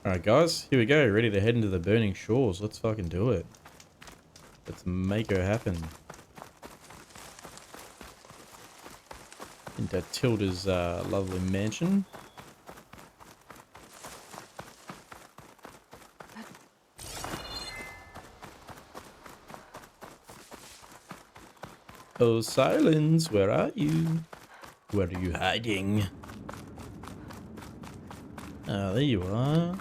Alright guys, here we go. Ready to head into the burning shores. Let's fucking do it. Let's make her happen. Into Tilda's lovely mansion. Oh, Silence, where are you? Where are you hiding? Ah, there you are.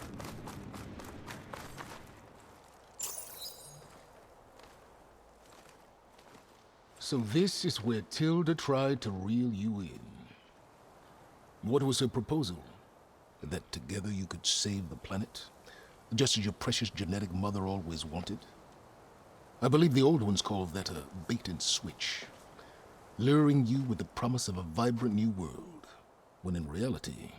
So this is where Tilda tried to reel you in. What was her proposal? That together you could save the planet? Just as your precious genetic mother always wanted? I believe the old ones called that a bait and switch. Luring you with the promise of a vibrant new world, when in reality,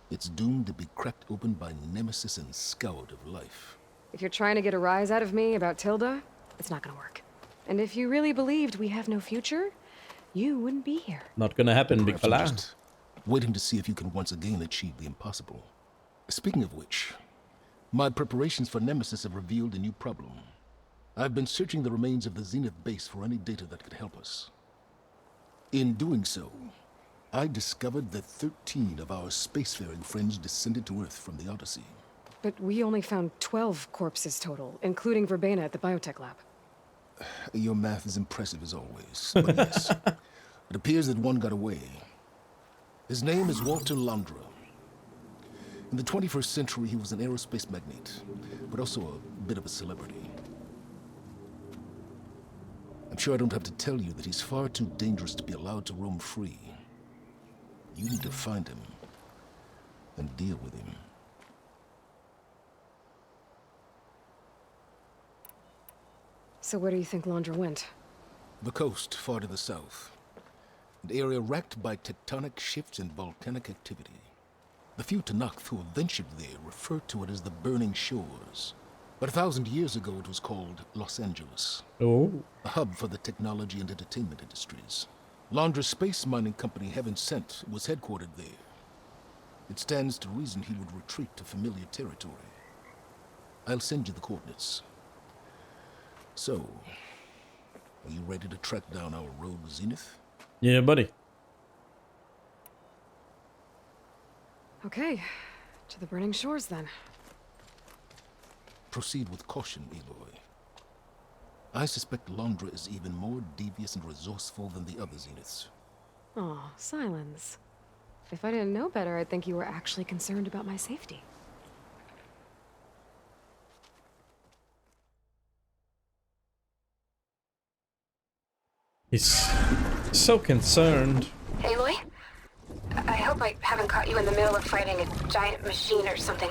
it's doomed to be cracked open by nemesis and scoured of life. If you're trying to get a rise out of me about Tilda, it's not gonna work. And if you really believed we have no future, you wouldn't be here. Not gonna happen, big Perhaps you're fella. just waiting to see if you can once again achieve the impossible. Speaking of which, my preparations for Nemesis have revealed a new problem. I've been searching the remains of the Zenith base for any data that could help us. In doing so, I discovered that 13 of our spacefaring friends descended to Earth from the Odyssey. But we only found 12 corpses total, including Verbena at the biotech lab. Your math is impressive as always, but yes, it appears that one got away. His name is Walter Londra. In the 21st century, he was an aerospace magnate, but also a bit of a celebrity. I'm sure I don't have to tell you that he's far too dangerous to be allowed to roam free. You need to find him and deal with him. So where do you think Londra went? The coast, far to the south. An area racked by tectonic shifts and volcanic activity. The few Tanakh who have ventured there refer to it as the Burning Shores. But 1,000 years ago it was called Los Angeles. Oh. A hub for the technology and entertainment industries. Londra's space mining company, Heaven Sent, was headquartered there. It stands to reason he would retreat to familiar territory. I'll send you the coordinates. So, are you ready to track down our rogue Zenith? Yeah, buddy. Okay, to the Burning Shores then. Proceed with caution, Aloy. I suspect Londra is even more devious and resourceful than the other Zeniths. Aw, Silence. If I didn't know better, I'd think you were actually concerned about my safety. He's so concerned. Aloy? I hope I haven't caught you in the middle of fighting a giant machine or something.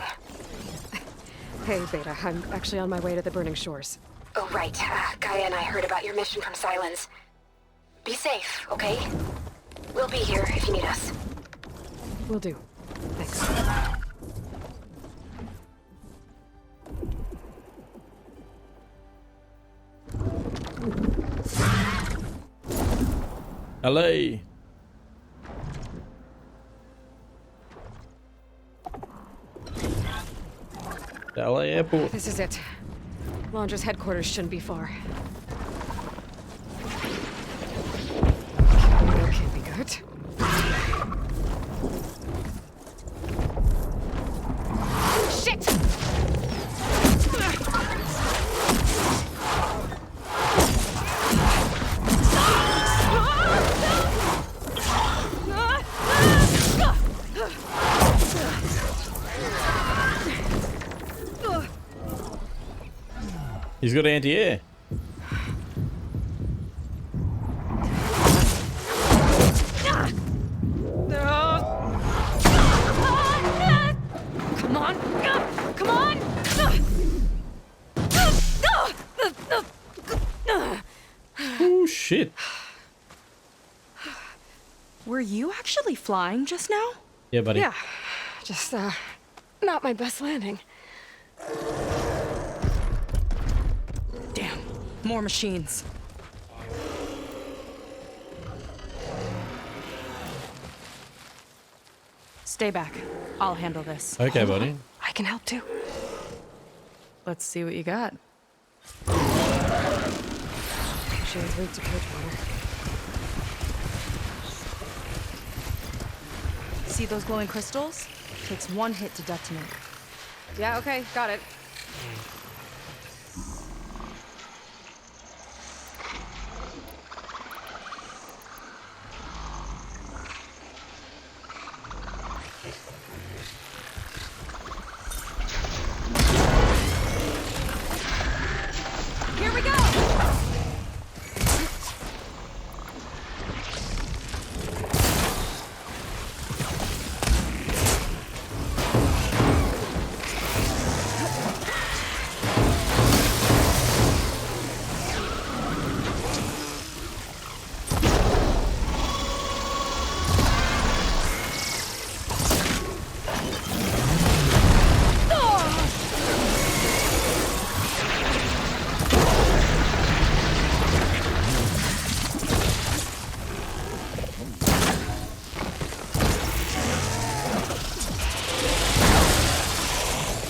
Hey, Beta, I'm actually on my way to the Burning Shores. Oh, right. Gaia and I heard about your mission from Silence. Be safe, okay? We'll be here if you need us. Will do. Thanks. LA. The LA airport. This is it. Londra's headquarters shouldn't be far. That can't be good. Shit! He's got anti-air. Come on! Come on! Oh shit. Were you actually flying just now? Yeah, buddy. Yeah, just, not my best landing. Damn, more machines. Stay back. I'll handle this. Okay, buddy. I I can help too. Let's see what you got. Shane's weak to Bridgewater. See those glowing crystals? Takes one hit to detonate. Yeah, okay, got it. Here we go!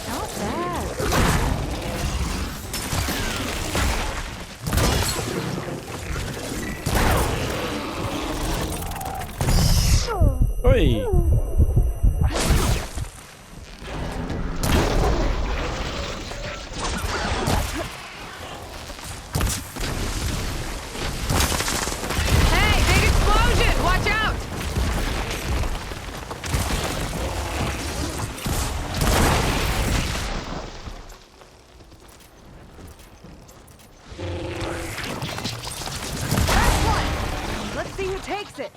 Not bad. Oi! Hey, big explosion! Watch out! Last one! Let's see who takes it.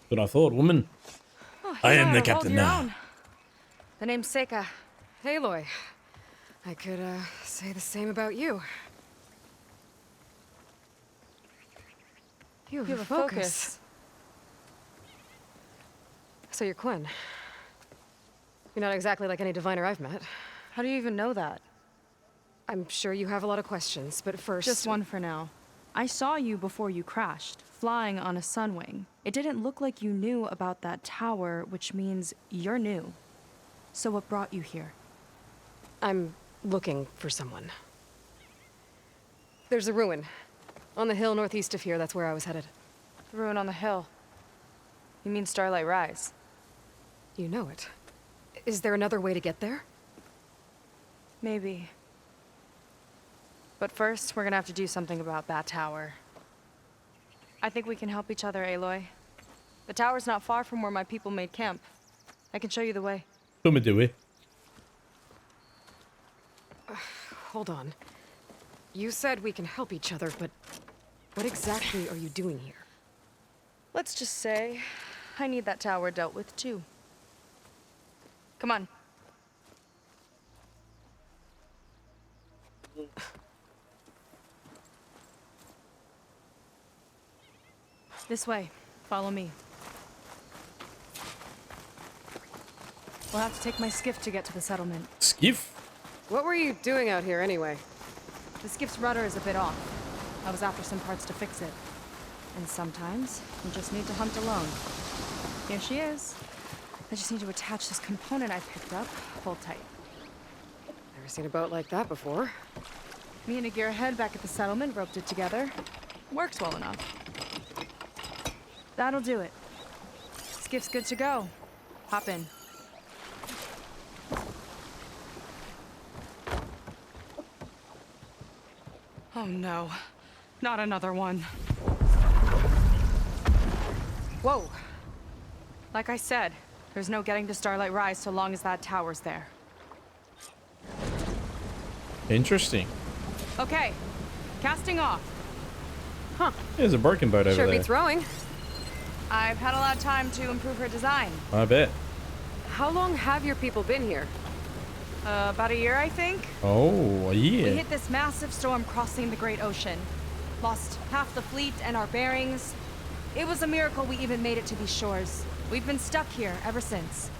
What I thought, woman. Oh, I am the yeah, hold captain your now. own. The name's Seika. Aloy. I could, say the same about you. You have a focus. So you're Quinn. You're not exactly like any diviner I've met. How do you even know that? I'm sure you have a lot of questions, but first... Just one for now. I saw you before you crashed, flying on a sunwing. It didn't look like you knew about that tower, which means you're new. So what brought you here? I'm looking for someone. There's a ruin. On the hill northeast of here, that's where I was headed. The ruin on the hill. You mean Starlight Rise? You know it. Is there another way to get there? Maybe. But first, we're gonna have to do something about that tower. I think we can help each other, Aloy. The tower's not far from where my people made camp. I can show you the way. Come do it. Hold on. You said we can help each other, but what exactly are you doing here? Let's just say, I need that tower dealt with too. Come on. This way. Follow me. We'll have to take my skiff to get to the settlement. Skiff? What were you doing out here anyway? The skiff's rudder is a bit off. I was after some parts to fix it. And sometimes, you just need to hunt alone. Here she is. I just need to attach this component I picked up. Hold tight. Never seen a boat like that before. Me and a gearhead back at the settlement roped it together. Works well enough. That'll do it. Skiff's good to go. Hop in. Oh no. Not another one. Whoa! Like I said, there's no getting to Starlight Rise so long as that tower's there. Interesting. Okay, casting off. There's a broken boat over Sure there. beats rowing. I've had a lot of time to improve her design. I bet. How long have your people been here? About a year, I think. Oh, yeah. We hit this massive storm crossing the Great Ocean. Lost half the fleet and our bearings. It was a miracle we even made it to these shores. We've been stuck here ever since.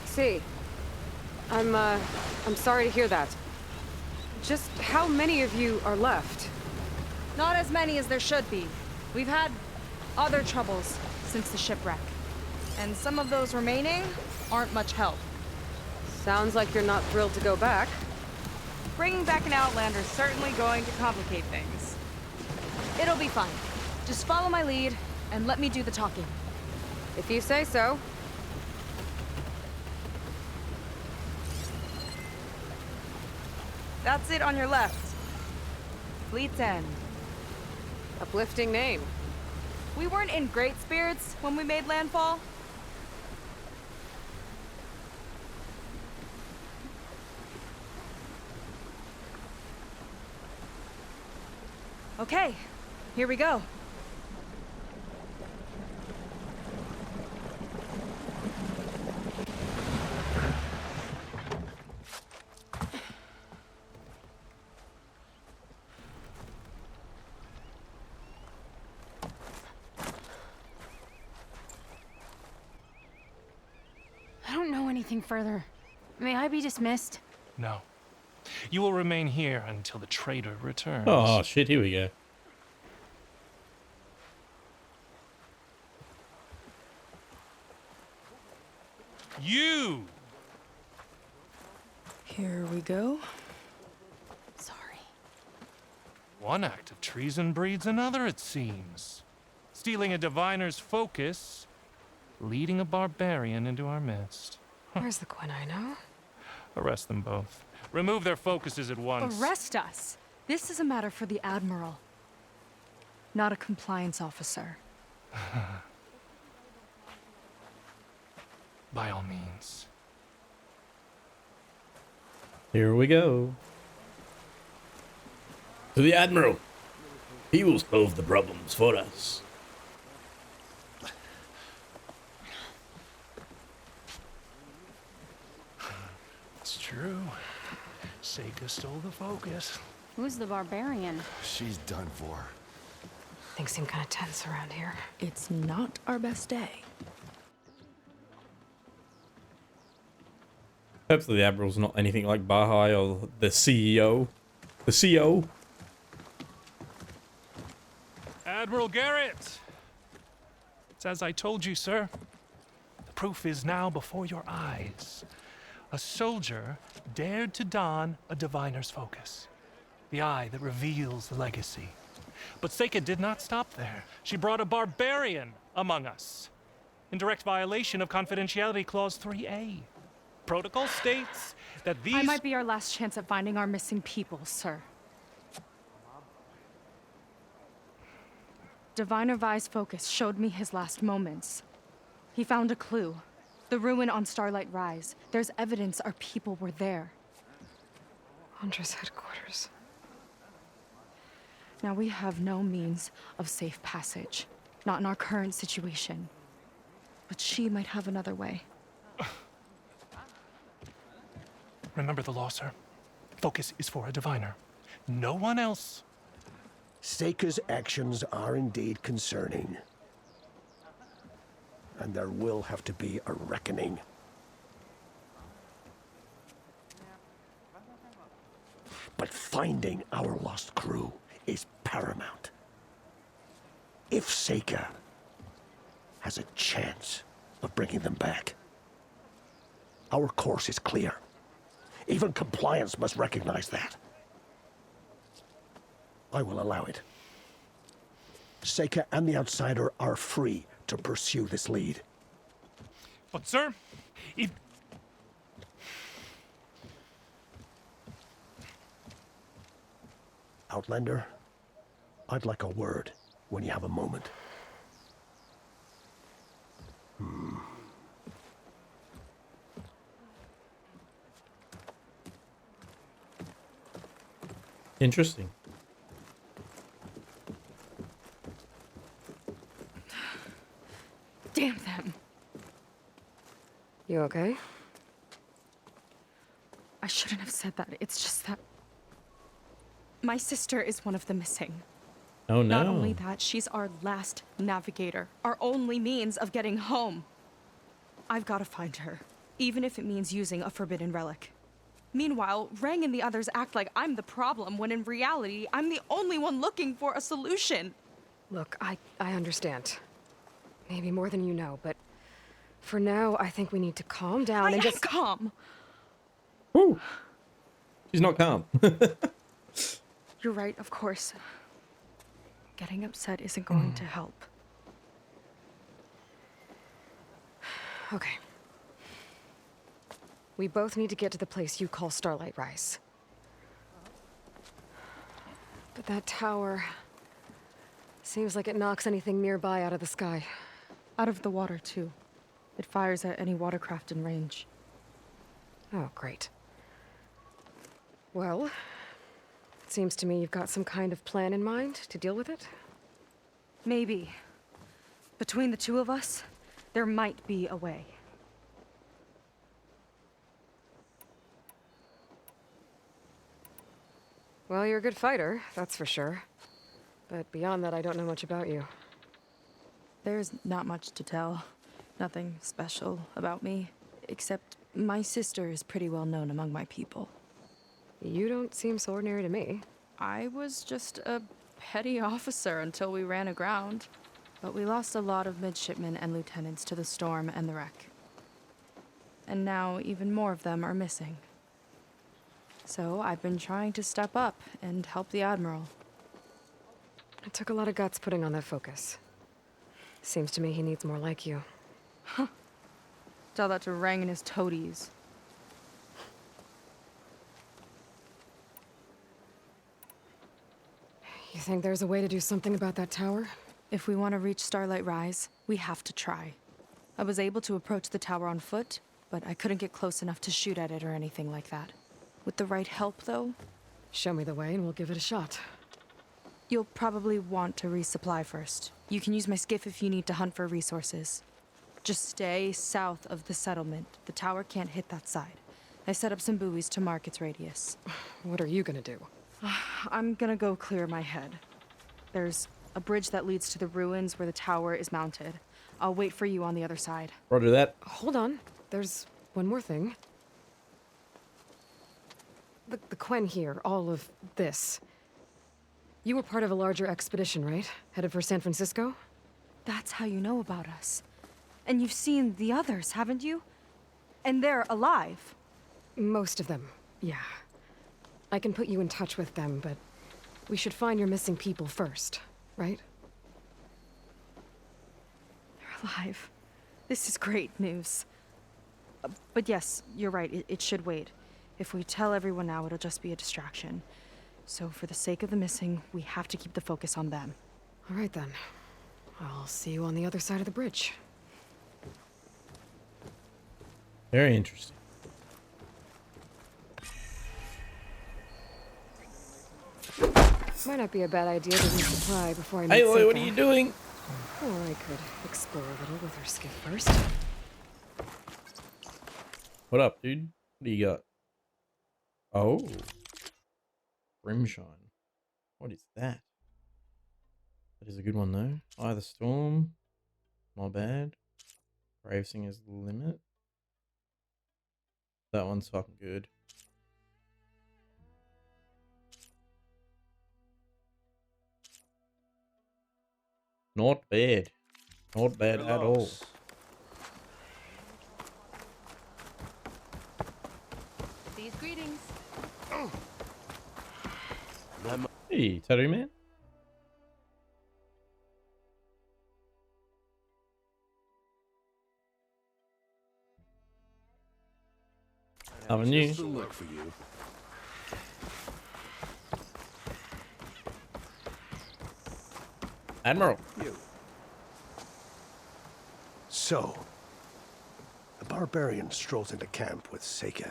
See. I'm sorry to hear that. Just how many of you are left? Not as many as there should be. We've had other troubles since the shipwreck. And some of those remaining aren't much help. Sounds like you're not thrilled to go back. Bringing back an Outlander's certainly going to complicate things. It'll be fine. Just follow my lead and let me do the talking. If you say so. That's it on your left. Fleet's End. Uplifting name. We weren't in great spirits when we made landfall. Okay, here we go. I don't know anything further. May I be dismissed? No. You will remain here until the trader returns. Oh shit, here we go. You! Here we go. Sorry. One act of treason breeds another, it seems. Stealing a diviner's focus, leading a barbarian into our midst. Where's the Quinino? Arrest them both. Remove their focuses at once. Arrest us. This is a matter for the Admiral, not a compliance officer. By all means. Here we go. To the Admiral. He will solve the problems for us. It's true. Seika stole the focus. Who's the barbarian? She's done for. Things seem kind of tense around here. It's not our best day. Hopefully the Admiral's not anything like Bahai or the CEO. The CEO. Admiral Garrett! It's as I told you, sir. The proof is now before your eyes. A soldier dared to don a diviner's focus. The eye that reveals the legacy. But Seika did not stop there. She brought a barbarian among us. In direct violation of Confidentiality Clause 3A. Protocol states that these... I might be our last chance at finding our missing people, sir. Diviner Vi's focus showed me his last moments. He found a clue. The ruin on Starlight Rise. There's evidence our people were there. Hunter's headquarters. Now we have no means of safe passage. Not in our current situation. But she might have another way. Remember the law, sir. Focus is for a diviner. No one else. Seika's actions are indeed concerning. And there will have to be a reckoning. But finding our lost crew is paramount. If Seika has a chance of bringing them back, our course is clear. Even compliance must recognize that. I will allow it. Seika and the Outsider are free to pursue this lead. But, sir, if... Outlander, I'd like a word when you have a moment. Interesting. Damn them. You okay? I shouldn't have said that. It's just that... my sister is one of the missing. Oh no. Not only that, she's our last navigator. Our only means of getting home. I've got to find her. Even if it means using a forbidden relic. Meanwhile, Rang and the others act like I'm the problem, when in reality, I'm the only one looking for a solution. Look, I understand. Maybe more than you know, but for now, I think we need to calm down I and am just... calm. Woo! She's not calm. You're right, of course. Getting upset isn't going to help. Okay. We both need to get to the place you call Starlight Rise. But that tower... seems like it knocks anything nearby out of the sky. Out of the water, too. It fires at any watercraft in range. Oh, great. Well, it seems to me you've got some kind of plan in mind to deal with it. Maybe. Between the two of us, there might be a way. Well, you're a good fighter, that's for sure. But beyond that, I don't know much about you. There's not much to tell. Nothing special about me. Except my sister is pretty well known among my people. You don't seem so ordinary to me. I was just a petty officer until we ran aground. But we lost a lot of midshipmen and lieutenants to the storm and the wreck. And now even more of them are missing. So I've been trying to step up and help the Admiral. It took a lot of guts putting on that focus. Seems to me he needs more like you. Tell that to Rang and his toadies. You think there's a way to do something about that tower? If we want to reach Starlight Rise, we have to try. I was able to approach the tower on foot, but I couldn't get close enough to shoot at it or anything like that. With the right help, though, Show me the way and we'll give it a shot. you'll probably want to resupply first. You can use my skiff if you need to hunt for resources. Just stay south of the settlement. The tower can't hit that side. I set up some buoys to mark its radius. What are you gonna do? I'm gonna go clear my head. There's a bridge that leads to the ruins where the tower is mounted. I'll wait for you on the other side. Roger that. Hold on. There's one more thing. The Quen here, all of this. You were part of a larger expedition, right? Headed for San Francisco? That's how you know about us. And you've seen the others, haven't you? And they're alive. Most of them, yeah. I can put you in touch with them, but we should find your missing people first, right? They're alive. This is great news. But yes, you're right, it should wait. If we tell everyone now, it'll just be a distraction. So for the sake of the missing, we have to keep the focus on them. All right then. I'll see you on the other side of the bridge. Very interesting. Might not be a bad idea to resupply before I meet Hey, Aloy, what are Seika. you doing? Or I could explore a little with her skiff first. What up, dude? What do you got? Oh. Brimshine. What is that? That is a good one, though. Eye of the Storm. Not bad. Gravesinger's Limit. That one's fucking good. Not bad. Not bad at all. These greetings. Hey, Tattoo Man. Haven't you? Just a look for you. Admiral. So, the barbarian strolls into camp with Seika.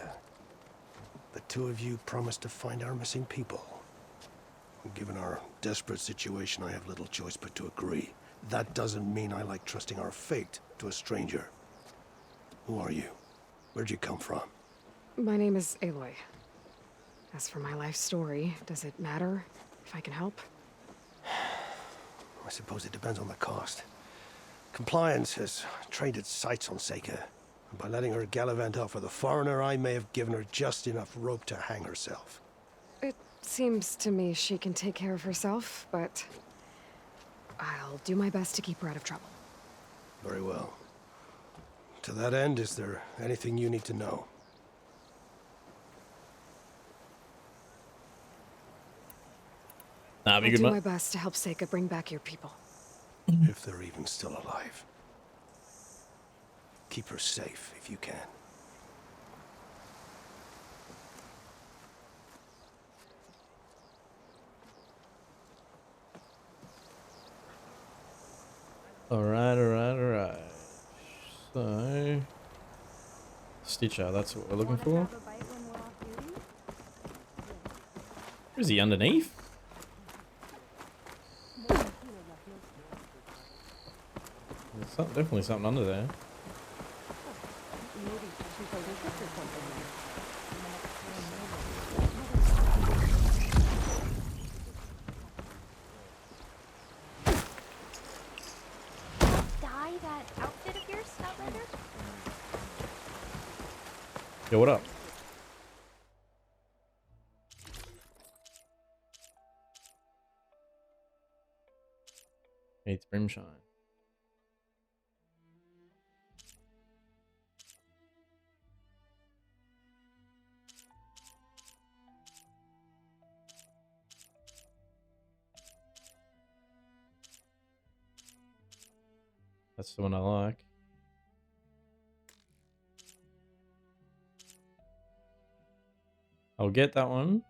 The two of you promised to find our missing people. Given our desperate situation, I have little choice but to agree. That doesn't mean I like trusting our fate to a stranger. Who are you? Where'd you come from? My name is Aloy. As for my life story, does it matter if I can help? I suppose it depends on the cost. Compliance has traded sights on Seika. By letting her gallivant off with a foreigner, I may have given her just enough rope to hang herself. It seems to me she can take care of herself, but I'll do my best to keep her out of trouble. Very well. To that end, is there anything you need to know? Nah, be I'll good, do mate. my best to help Seika bring back your people. If they're even still alive. Keep her safe if you can. Alright. So... Stitcher, that's what we're looking for. Is he underneath? There's definitely something under there. Dye that outfit of yours, Outrider? Yo, what up? It's Brimshine. That's the one I like. I'll get that one,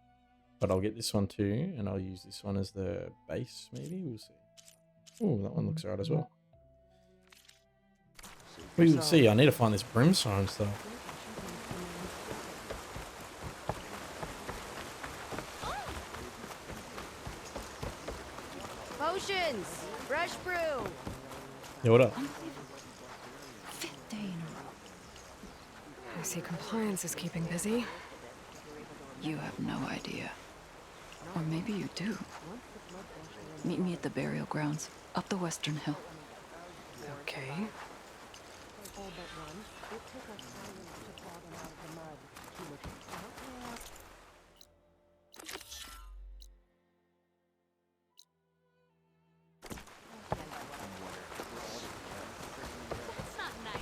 but I'll get this one too, and I'll use this one as the base, maybe? We'll see. Oh, that one looks alright as well. We'll see. I need to find this Brimstone stuff. Potions! Fresh brew! Yeah, what up? Fifth day in a row. I see compliance is keeping busy. You have no idea. Or maybe you do. Meet me at the burial grounds, up the western hill. Okay. That's not nice.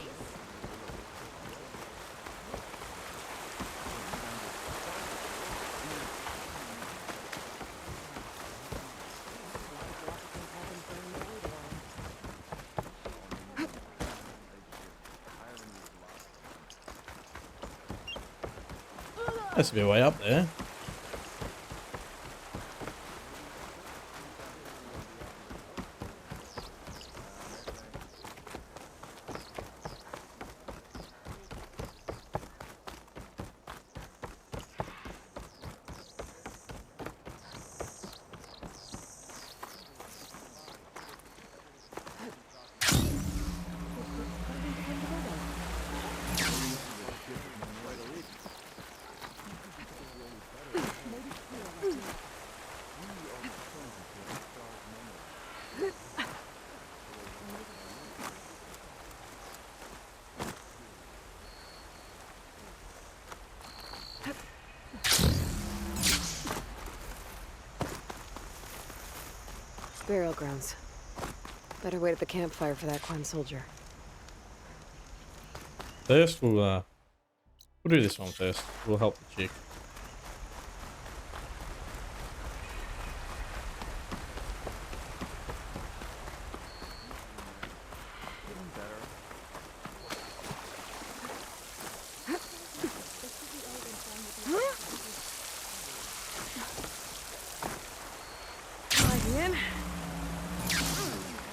Has to be way up there. Burial grounds. Better wait at the campfire for that Quan soldier. First, we'll do this one first. We'll help the chick.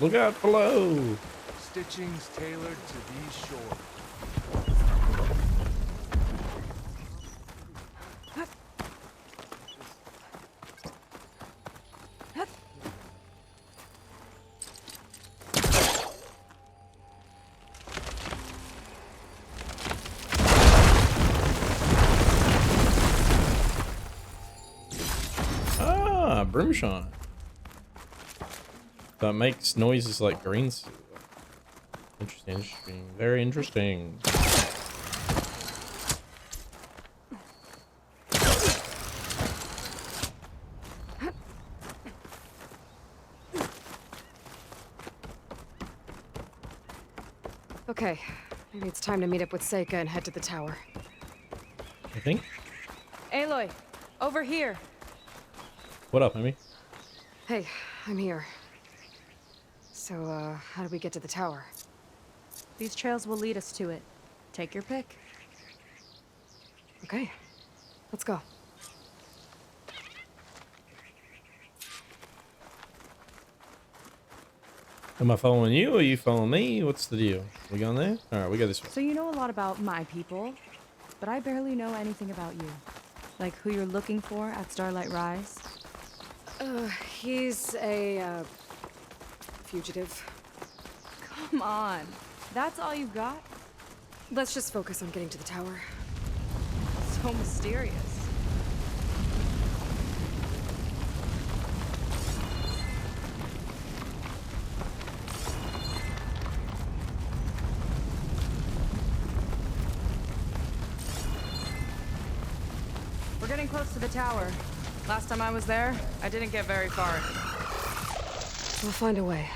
Look out below! Stitchings tailored to these shores. Ah, Brimshine. That makes noises like greens. Interesting. Very interesting. Okay, maybe it's time to meet up with Seika and head to the tower. I think. Aloy, over here. What up, Amy? Hey, I'm here. So, how do we get to the tower? These trails will lead us to it. Take your pick. Okay, let's go. Am I following you or are you following me? What's the deal? We going there? Alright, we go this way. So you know a lot about my people, but I barely know anything about you. Like who you're looking for at Starlight Rise. He's a, fugitive. Come on. That's all you got? Let's just focus on getting to the tower. So mysterious. We're getting close to the tower. Last time I was there, I didn't get very far. We'll find a way.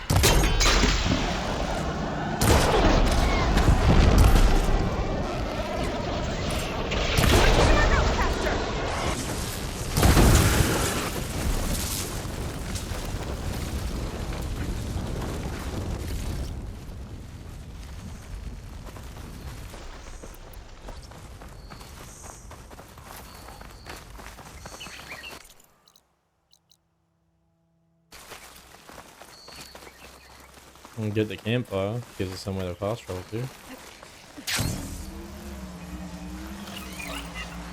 We'll get the campfire. Gives us somewhere to fast travel to.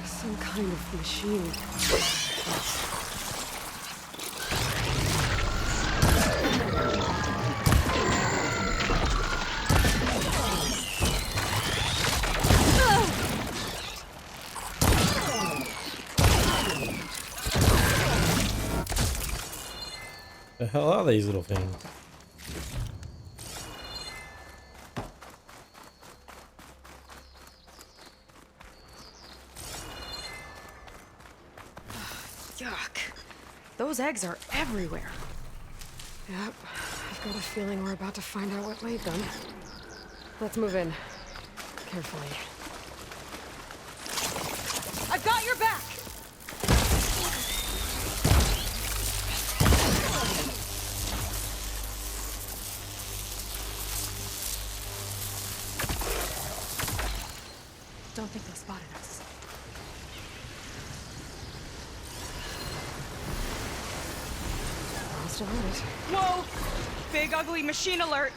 Some kind of machine. The hell are these little things? Yuck. Those eggs are everywhere. Yep. I've got a feeling we're about to find out what laid them. Let's move in. Carefully. I've got your back! Don't think they spotted us. I'll still on it. Whoa! Big ugly machine alert!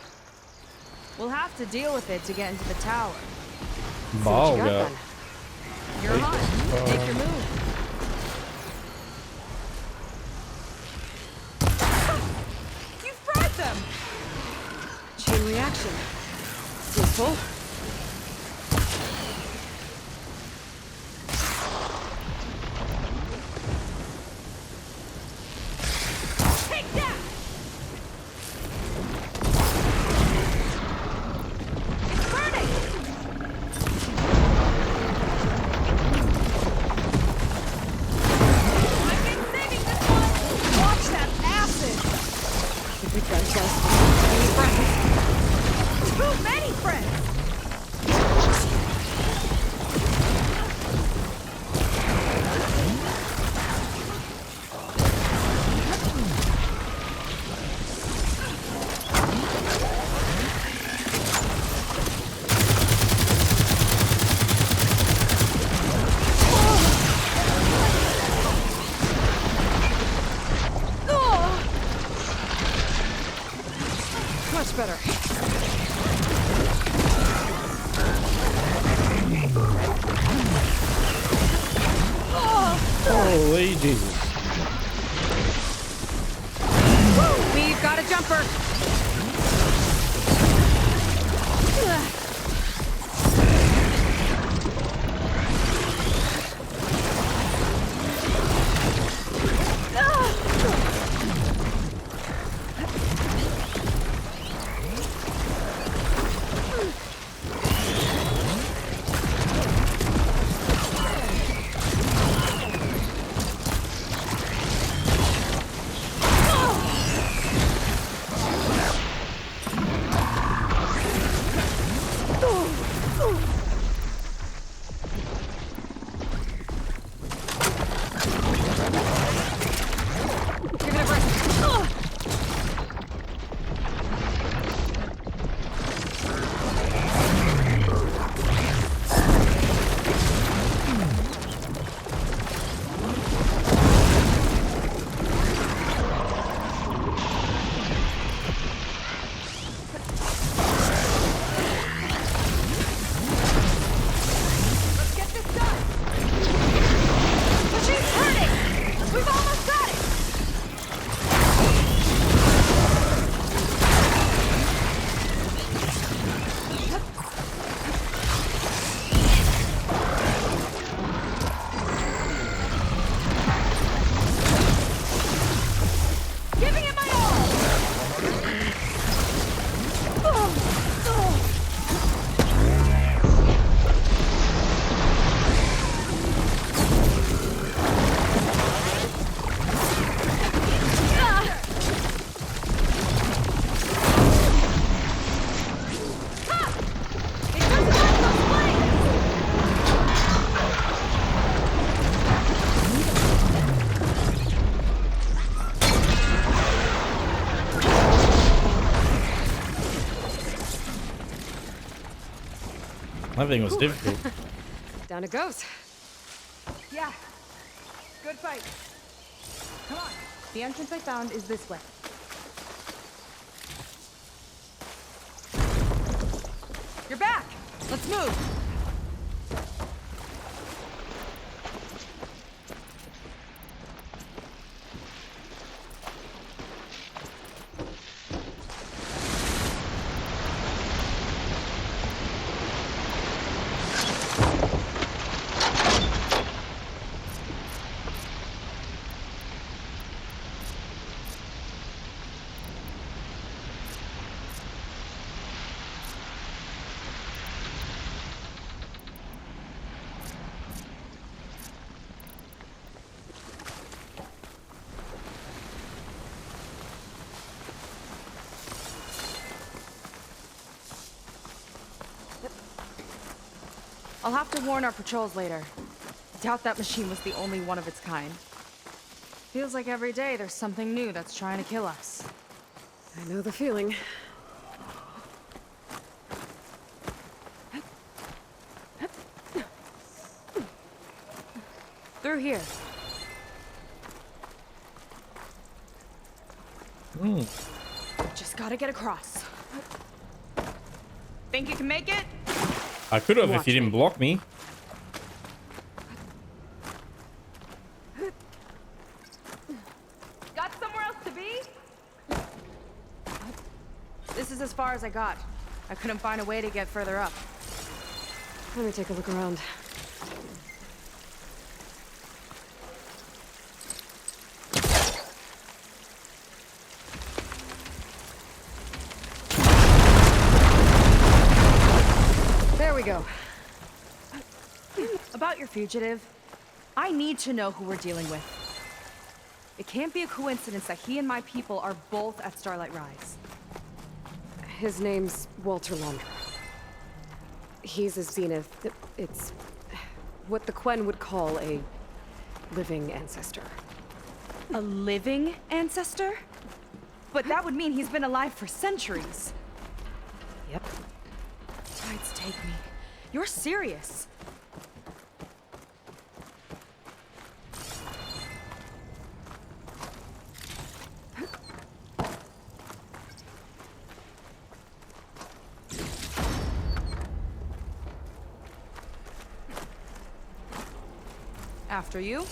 We'll have to deal with it to get into the tower. Ball See what you got gut. then. You're hot. Make your move. You fried them! Chain reaction. Useful. Take that! Burning! I've been saving this one! Watch that acid! The big guy just friends. Too many friends! Much better. Holy Jesus. We've got a jumper. That thing was difficult. Down it goes. Yeah. Good fight. Come on. The entrance I found is this way. You're back. Let's move. I'll have to warn our patrols later. Doubt that machine was the only one of its kind. Feels like every day there's something new that's trying to kill us. I know the feeling. Through here. Just gotta get across. Think you can make it? I could have if Watch you didn't me. block me. Got somewhere else to be? This is as far as I got. I couldn't find a way to get further up. Let me take a look around. There we go. About your fugitive, I need to know who we're dealing with. It can't be a coincidence that he and my people are both at Starlight Rise. His name's Walter Laundra. He's a Zenith. It's what the Quen would call a living ancestor. A living ancestor? But that would mean he's been alive for centuries. Yep. Tides take me. You're serious. After you.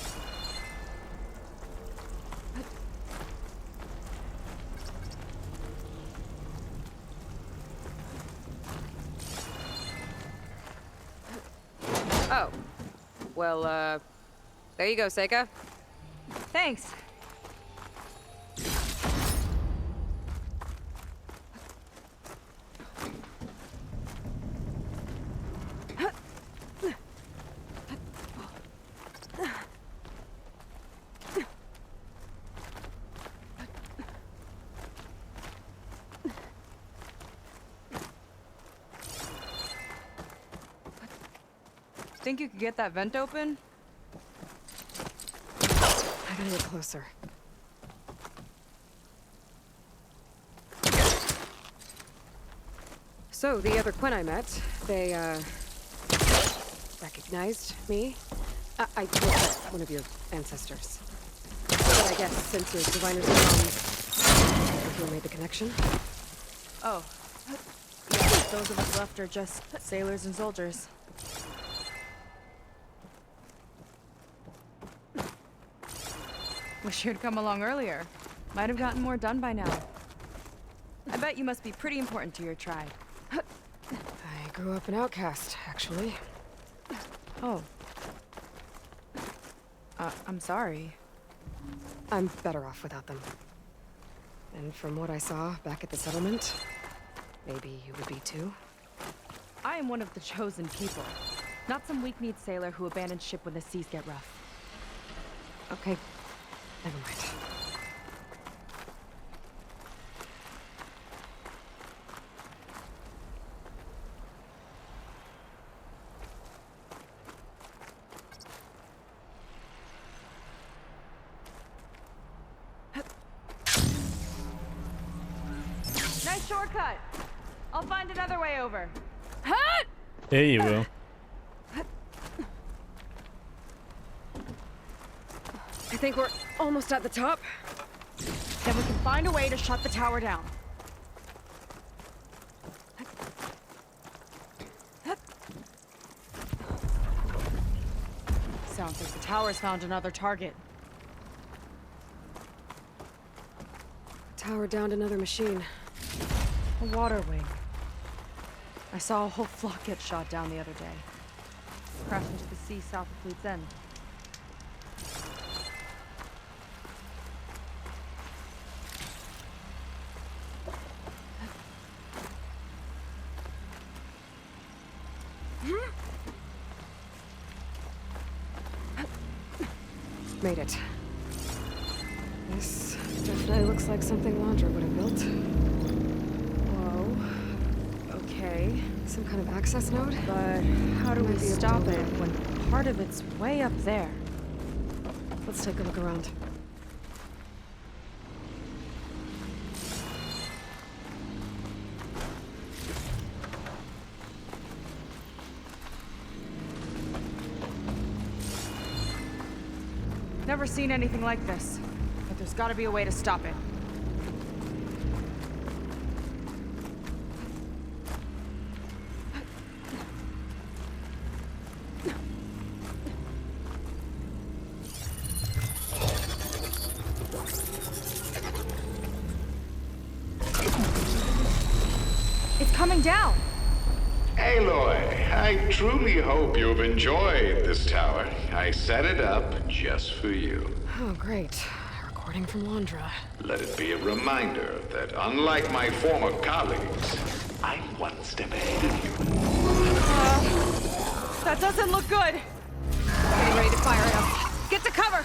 Oh. Well, there you go, Seika. Thanks. Think you could get that vent open? I gotta get closer. So, the other Quen I met, they, recognized me. I looked like one of your ancestors. But I guess since your diviners are gone, you made the connection? Oh. Yeah, those of us left are just sailors and soldiers. Wish you'd come along earlier. Might have gotten more done by now. I bet you must be pretty important to your tribe. I grew up an outcast, actually. Oh. I'm sorry. I'm better off without them. And from what I saw back at the settlement, maybe you would be too? I am one of the chosen people. Not some weak-kneed sailor who abandons ship when the seas get rough. Okay, never mind. Nice shortcut. I'll find another way over. Hut! There you will. I think we're almost at the top. Then we can find a way to shut the tower down. Sounds like the tower's found another target. Tower downed another machine. A water wing. I saw a whole flock get shot down the other day. Crashed into the sea south of Fleet's End. Made it. This definitely looks like something Landra would have built. Whoa. Okay. Some kind of access node? But how do we Might be able to stop open it it. when part of it's way up there? Let's take a look around. Never seen anything like this. But there's gotta be a way to stop it. It's coming down! Aloy, I truly hope you've enjoyed this tower. I set it up just for you. Oh, great. A recording from Landra. Let it be a reminder that unlike my former colleagues, I'm one step ahead of you. That doesn't look good! Getting ready to fire it up. Get to cover!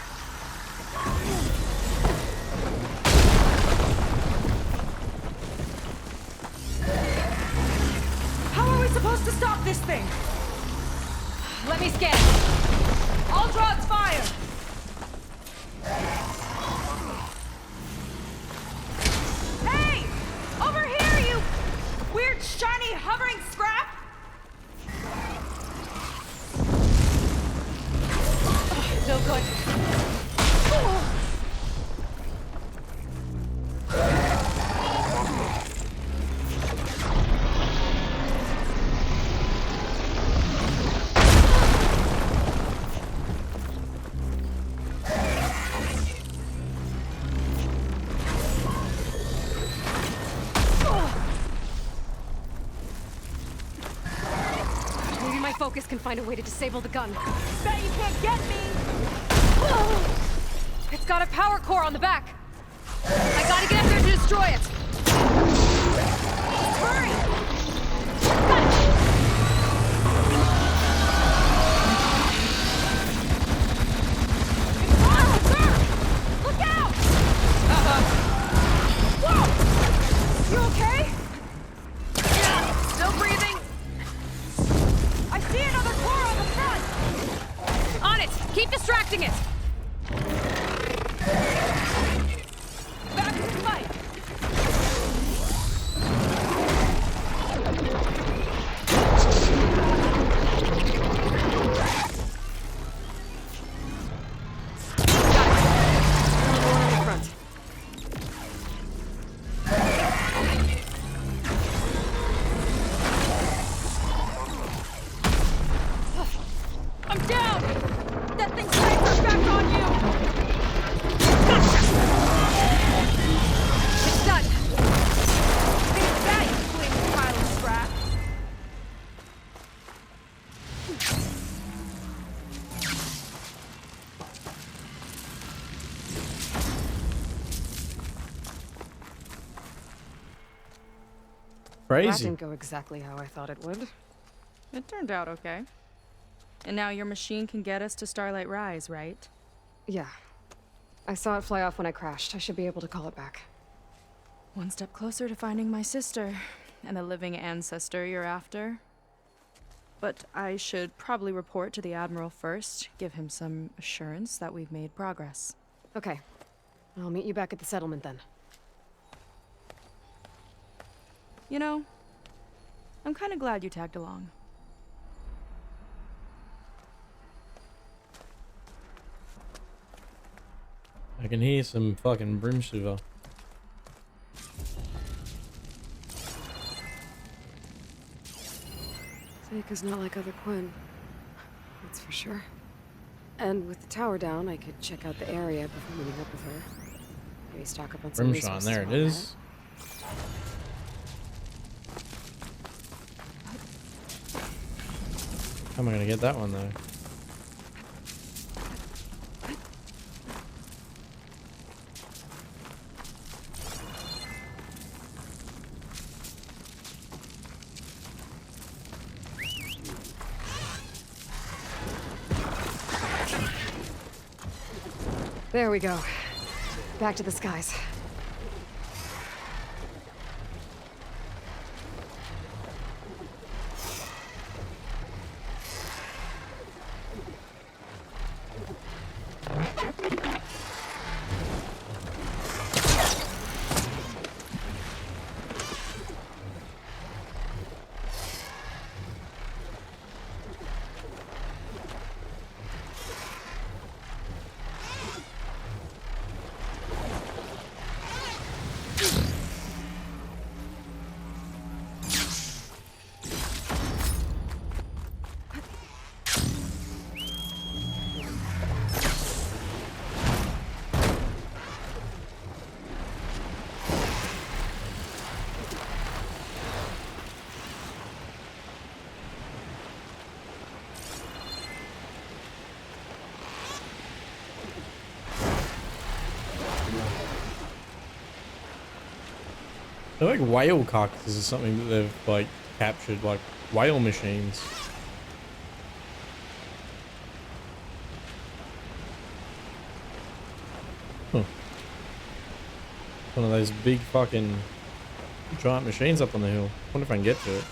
How are we supposed to stop this thing? Let me scan. All drones fire! Hey! Over here, you weird, shiny, hovering scrap! No good. Maybe my focus can find a way to disable the gun. Bet you can't get me! It's got a power core on the back. I gotta get up there to destroy it. Hurry! Look out! Whoa! You okay? Yeah, still breathing. I see another core on the front! On it. Keep distracting it. Back to the fight! Another one on the front. I'm down! That thing's sights are back on you! It's done. Take that, you flaming pile of scrap! That Crazy. didn't go exactly how I thought it would. It turned out okay. And now your machine can get us to Starlight Rise, right? Yeah. I saw it fly off when I crashed. I should be able to call it back. One step closer to finding my sister and the living ancestor you're after. But I should probably report to the Admiral first, give him some assurance that we've made progress. Okay. I'll meet you back at the settlement then. You know, I'm kind of glad you tagged along. I can hear some fucking broom shiver. Seika's not like other Quinn. That's for sure. And with the tower down, I could check out the area before meeting up with her. Maybe stock up on some Brimshine, resources. there it while I'm at is. How am I gonna get that one though? There we go. Back to the skies. They're like whale carcasses or something that they've like captured, like whale machines. Huh. One of those big fucking giant machines up on the hill. Wonder if I can get to it.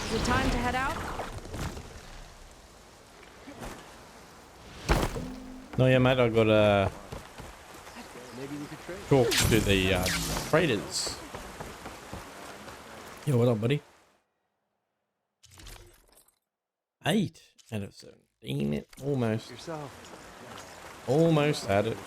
Is it time to head out? No, yeah, mate, I got talk to the traders. Yeah, what up, buddy? 8 out of 7. Damn it, almost. Almost had it.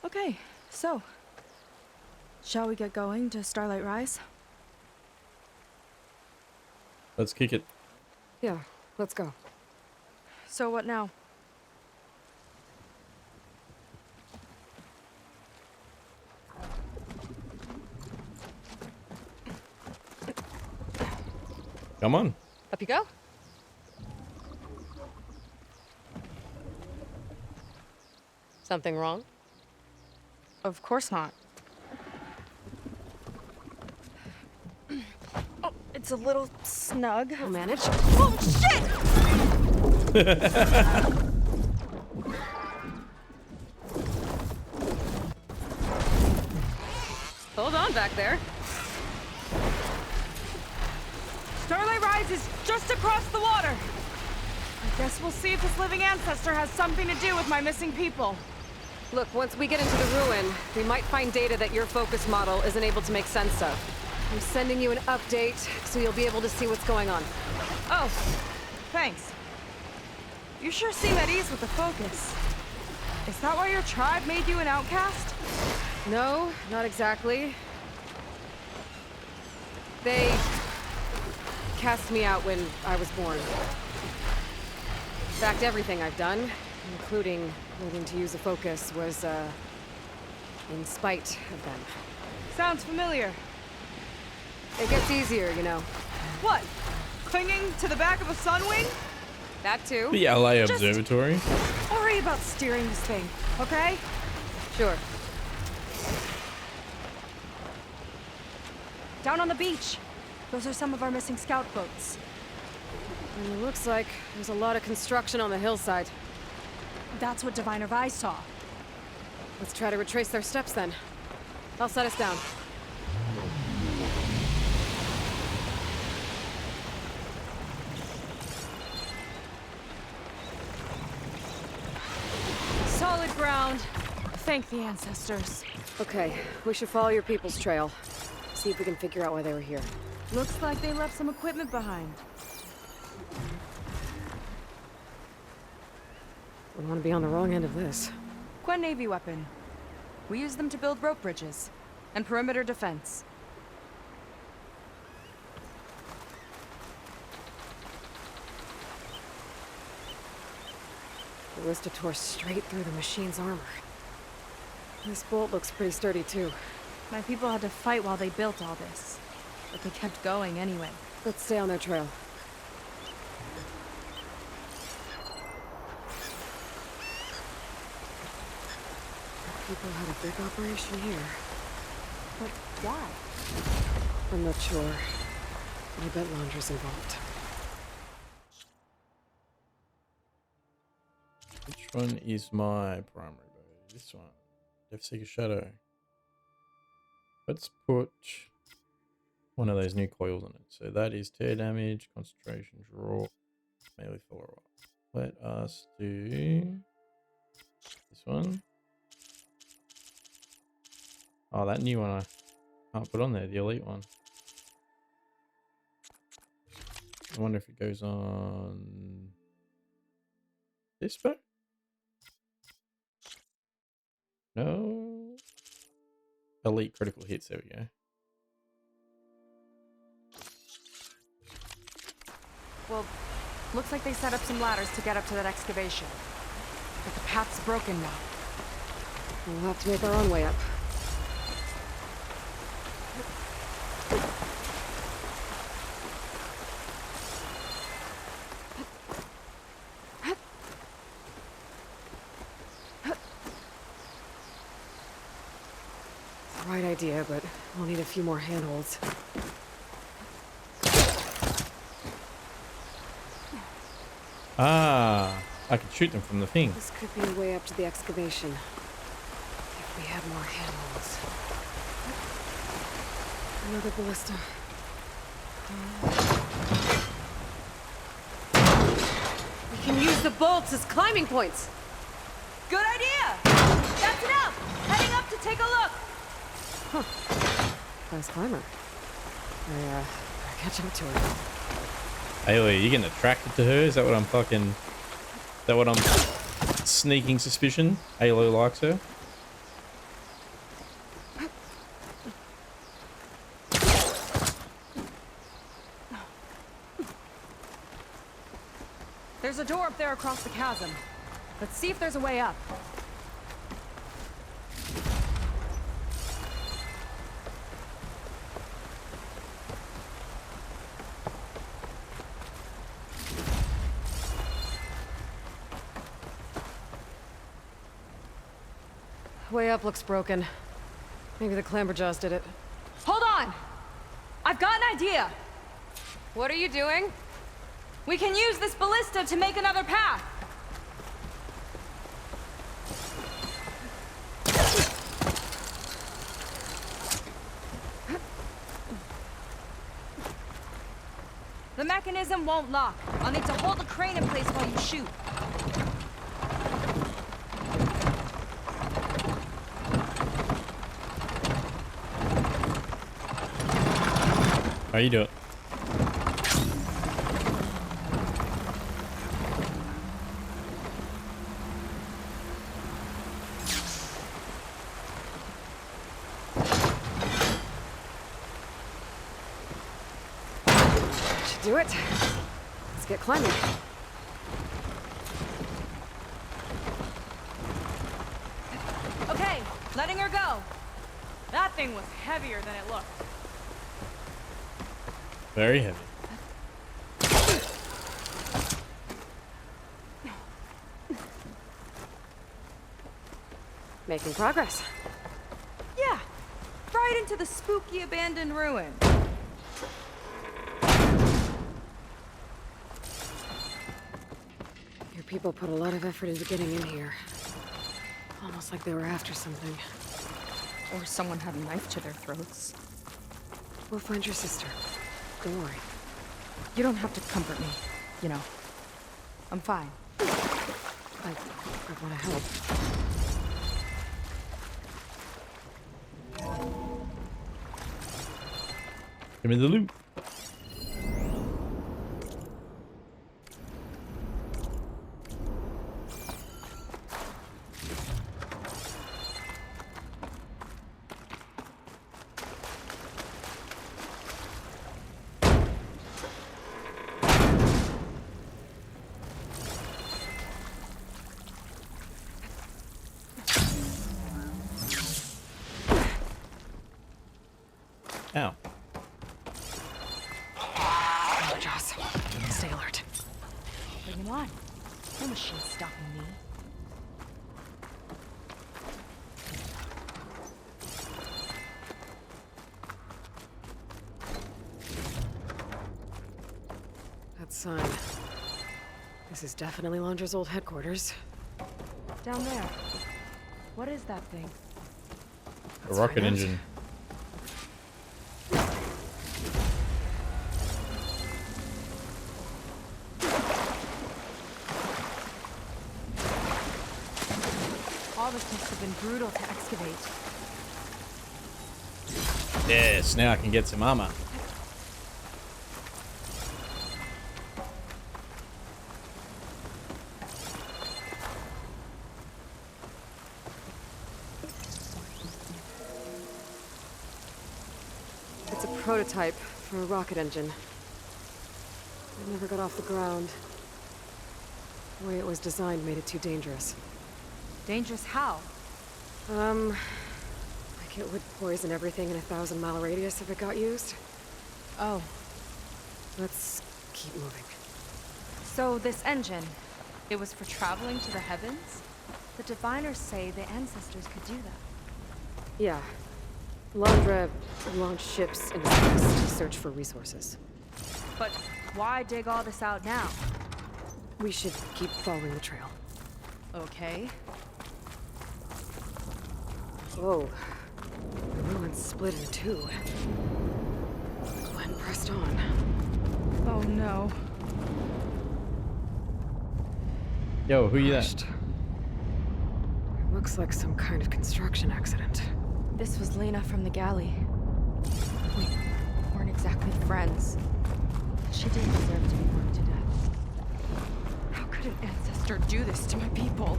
Okay, so shall we get going to Starlight Rise? Let's kick it. Yeah, let's go. So what now? Come on. Up you go. Something wrong? Of course not. Oh, it's a little snug. I'll manage. Oh, shit! Hold on back there. Starlight Rise is just across the water. I guess we'll see if this living ancestor has something to do with my missing people. Look, once we get into the ruin, we might find data that your focus model isn't able to make sense of. I'm sending you an update so you'll be able to see what's going on. Oh, thanks. You sure seem at ease with the focus. Is that why your tribe made you an outcast? No, not exactly. They cast me out when I was born. In fact, everything I've done, including learning to use a focus, was, in spite of them. Sounds familiar. It gets easier, you know. What? Clinging to the back of a sunwing? That too. The LA Observatory. Worry about steering this thing, okay? Sure. Down on the beach. Those are some of our missing scout boats. And it looks like there's a lot of construction on the hillside. That's what Diviner Vi saw. Let's try to retrace their steps then. I'll set us down. Solid ground. Thank the ancestors. Okay, we should follow your people's trail. See if we can figure out why they were here. Looks like they left some equipment behind. Wouldn't want to be on the wrong end of this. Quen Navy weapon. We use them to build rope bridges and perimeter defense. The ballista tore straight through the machine's armor. This bolt looks pretty sturdy too. My people had to fight while they built all this, but they kept going anyway. Let's stay on their trail. People had a big operation here. But why? I'm not sure. I bet Laundra's involved. Which one is my primary bow? This one. Deathseeker Shadow. Let's put one of those new coils on it. So that is tear damage, concentration, draw, melee follow-up. Let us do this one. Oh, that new one I can't put on there, the elite one. I wonder if it goes on this bow? No. Elite critical hits, there we go. Well, looks like they set up some ladders to get up to that excavation. But the path's broken now. We'll have to make our own way up. Right idea, but we'll need a few more handholds. Ah, I can shoot them from the thing. This could be a way up to the excavation. If we had more handholds. Another ballista. We can use the bolts as climbing points. Good idea! That's enough! Heading up to take a look! Huh. Fast climber. I catch up to her. Ayla, you getting attracted to her? Is that what I'm fucking... Is that what I'm... Sneaking suspicion? Ayla likes her? There's a door up there across the chasm. Let's see if there's a way up. Way up looks broken. Maybe the Clamberjaws did it. Hold on! I've got an idea! What are you doing? We can use this ballista to make another path! The mechanism won't lock. I'll need to hold the crane in place while you shoot. How you doing? Should do it. Let's get climbing. Okay, letting her go. That thing was heavier than it looked. Very heavy. Making progress. Yeah, right into the spooky abandoned ruin. Your people put a lot of effort into getting in here. Almost like they were after something. Or someone had a knife to their throats. We'll find your sister. Don't worry. You don't have to comfort me, you know. I'm fine. I want to help. Give me the loot. Ow. Oh, Joss. Stay alert. Bring him on. No machine stopping me. That sign. This is definitely Londra's old headquarters. Down there. What is that thing? A rocket engine. All this must have been brutal to excavate. Yes, now I can get some armor. It's a prototype for a rocket engine. It never got off the ground. The way it was designed made it too dangerous. Dangerous how? Like it would poison everything in a 1,000-mile radius if it got used. Oh. Let's keep moving. So this engine, it was for traveling to the heavens? The diviners say the ancestors could do that. Yeah. Londra launched ships into space to search for resources. But why dig all this out now? We should keep following the trail. Okay. Whoa. The ruins split in two. Glenn pressed on. Oh no. Yo, who you that? It looks like some kind of construction accident. This was Lena from the galley. We weren't exactly friends. She didn't deserve to be worked to death. How could an ancestor do this to my people?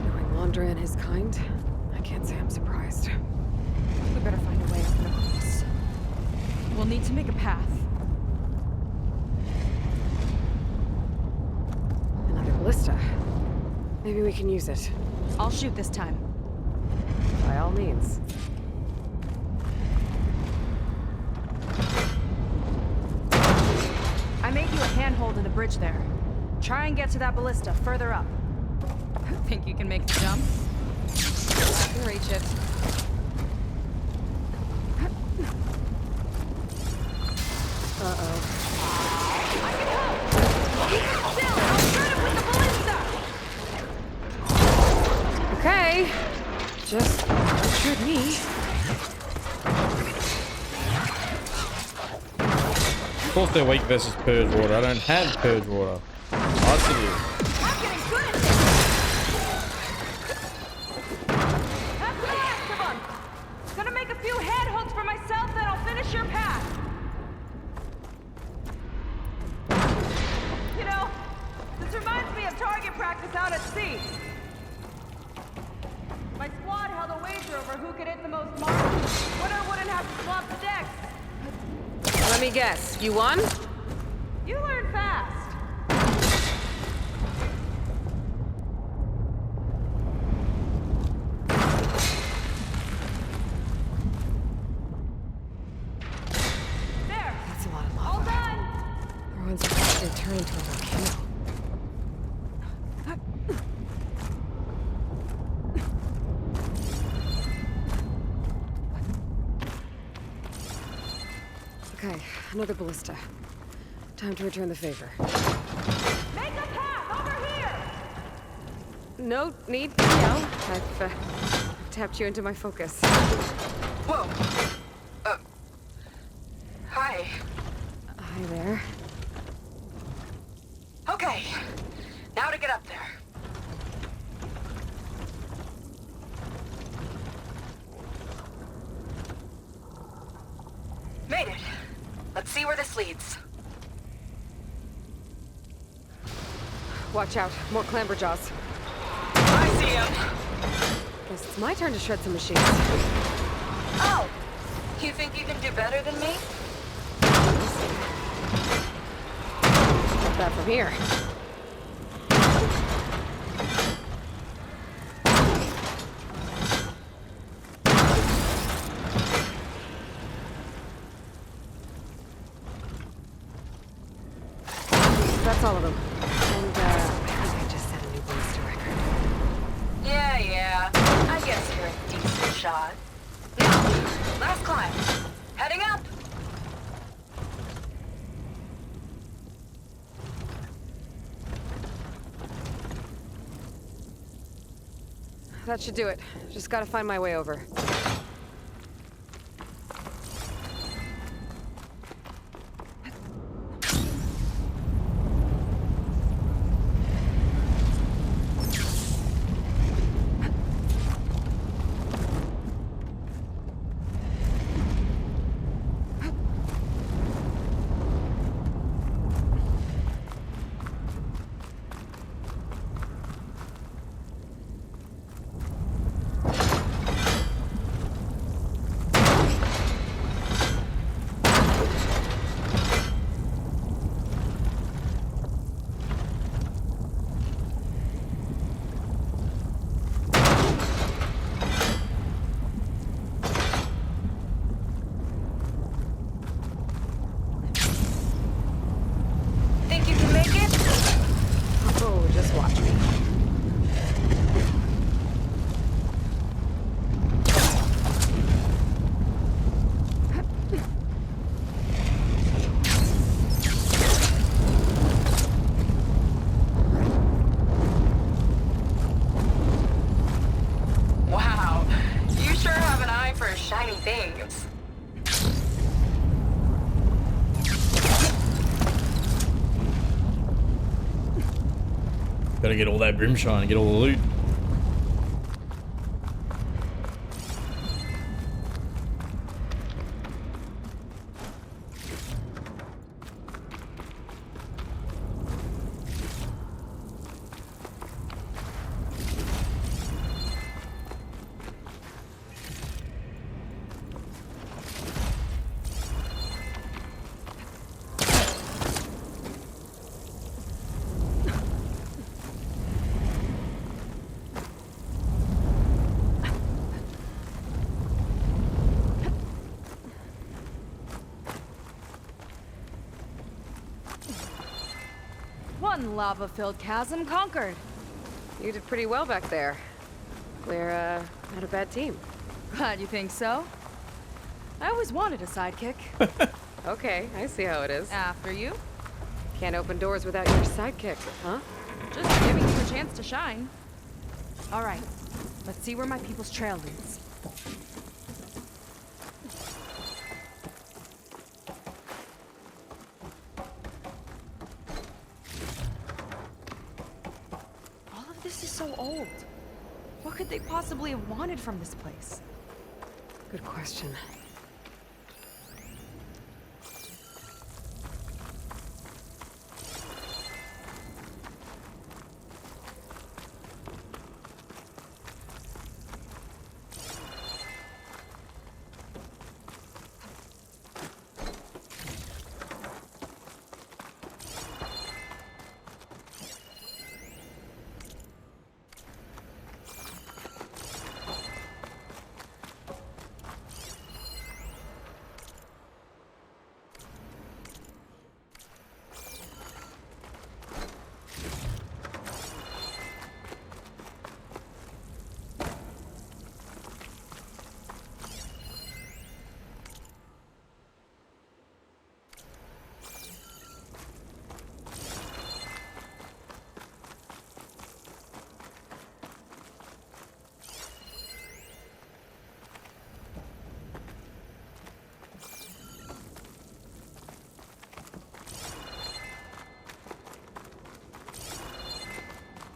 Knowing Londra and his kind, I can't say I'm surprised. We better find a way up and across. We'll need to make a path. Another ballista. Maybe we can use it. I'll shoot this time. By all means. I made you a handhold in the bridge there. Try and get to that ballista further up. Think you can make the jump? I can reach it. Uh-oh. I can help! Keep it still! I'll shoot it with the ballista! Okay. Just don't shoot me. Of course they're weak versus purge water. I don't have purge water. Lots of you. I'm getting good at this! That's the last of them! Gonna make a few head hooks for myself, then I'll finish your path! You know, this reminds me of target practice out at sea. My squad held a wager over who could hit the most marks. Winner wouldn't have to swap the decks. Let me guess. You won? You learn fast. There. That's a lot of lava. All done. Ruins are actually turning into a volcano. Okay, another ballista. Time to return the favor. Make a path over here! No need to yell. I've tapped you into my focus. Whoa. Hi. Hi there. Okay. Now to get up there. Made it. Let's see where this leads. Watch out, more clamberjaws. I see him. Guess it's my turn to shred some machines. Oh! You think you can do better than me? Not bad from here. That's all of them. And, I think I just set a new ballista record. Yeah. I guess you're a decent shot. Now, last climb. Heading up! That should do it. Just gotta find my way over. Think you can make it? Oh, just watch me. Wow. You sure have an eye for shiny things. Gotta get all that brimshine, get all the loot. One lava-filled chasm conquered. You did pretty well back there. We're, not a bad team. Glad you think so. I always wanted a sidekick. Okay, I see how it is. After you. Can't open doors without your sidekick, huh? Just giving you a chance to shine. All right, let's see where my people's trail leads. All of this is so old. What could they possibly have wanted from this place? Good question.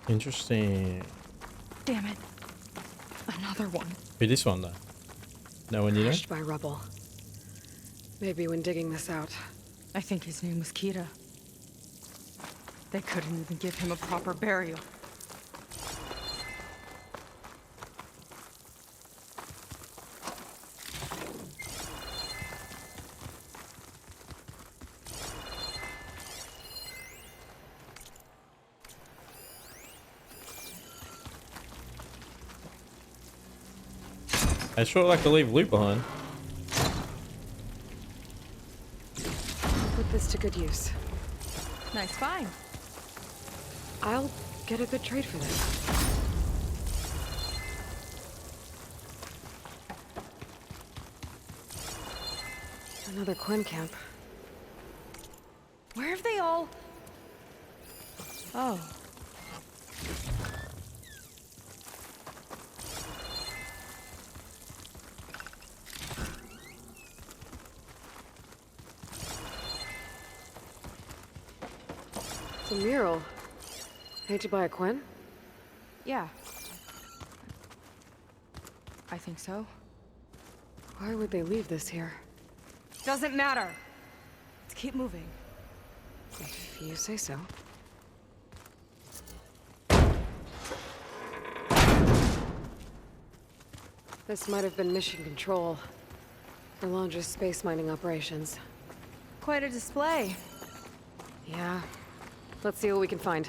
Interesting. Damn it. Another one. Who this one though? No one you know? Crushed by rubble. Maybe when digging this out. I think his name was Kira. They couldn't even give him a proper burial. I sure like to leave loot behind. Put this to good use. Nice find. I'll get a good trade for this. Another Quen camp. Where have they all... Oh. It's a mural. Painted by a Quen? Yeah. I think so. Why would they leave this here? Doesn't matter. Let's keep moving. If you say so. This might have been mission control for Londra's space mining operations. Quite a display. Yeah. Let's see what we can find.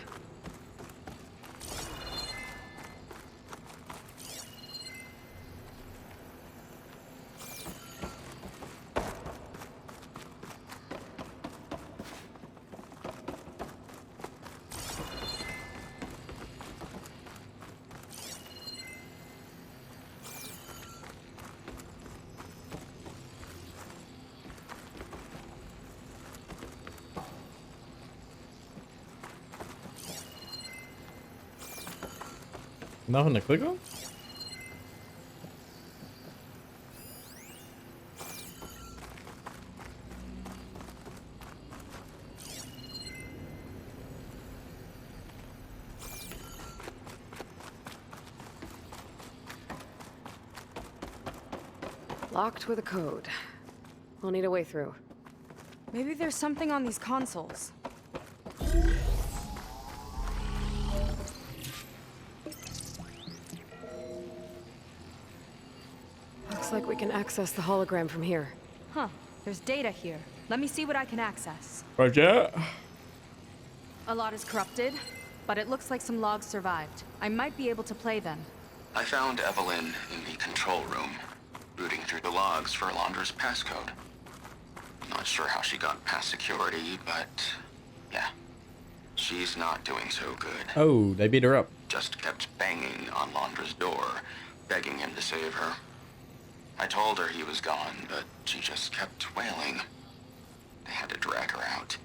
Nothing to click on? Locked with a code. We'll need a way through. Maybe there's something on these consoles. Looks like we can access the hologram from here. Huh. There's data here. Let me see what I can access. Roger. A lot is corrupted, but it looks like some logs survived. I might be able to play them. I found Evelyn in the control room, rooting through the logs for Londra's passcode. Not sure how she got past security, but yeah, she's not doing so good. Oh, they beat her up. Just kept banging on Londra's door, begging him to save her. I told her he was gone, but she just kept wailing. They had to drag her out.